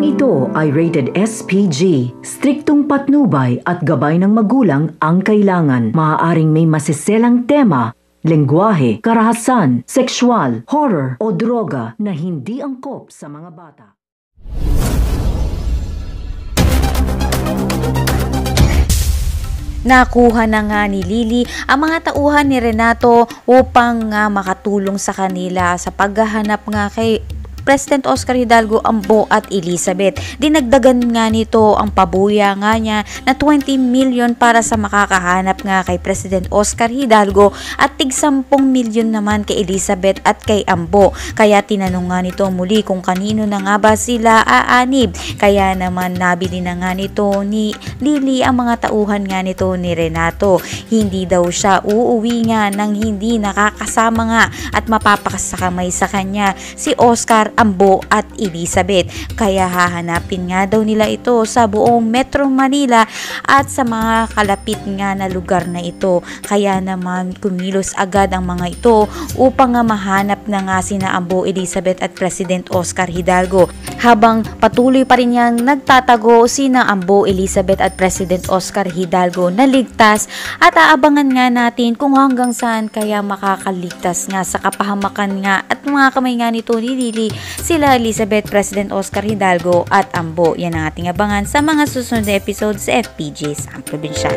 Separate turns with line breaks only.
Programang ito ay rated SPG. Striktong patnubay at gabay ng magulang ang kailangan. Maaaring may masiselang tema, lengguwahe, karahasan, sexual, horror o droga na hindi angkop sa mga bata.
Nakuha na nga ni Lily ang mga tauhan ni Renato upang nga makatulong sa kanila sa paghahanap nga kay President Oscar Hidalgo, Ambo at Elizabeth. Dinagdagan nga nito ang pabuya nga niya na 20 million para sa makakahanap nga kay President Oscar Hidalgo at tig 10 million naman kay Elizabeth at kay Ambo. Kaya tinanong nga nito muli kung kanino na nga ba sila aanib. Kaya naman nabili na nga nito ni Lily ang mga tauhan nga nito ni Renato. Hindi daw siya uuwi nga nang hindi nakakasama nga at mapapakasakamay sa kanya si Oscar, Ambo at Elizabeth. Kaya hahanapin nga daw nila ito sa buong Metro Manila at sa mga kalapit nga na lugar na ito. Kaya naman kumilos agad ang mga ito upang nga mahanap na nga sina Ambo, Elizabeth at President Oscar Hidalgo. Habang patuloy pa rin niyang nagtatago sina Ambo, Elizabeth at President Oscar Hidalgo na ligtas at aabangan nga natin kung hanggang saan kaya makakaligtas nga sa kapahamakan nga at mga kamay nga nito ni Lily sila Elizabeth, President Oscar Hidalgo at Ambo. Yan ang ating abangan sa mga susunod na episode sa FPJ sa Probinsya.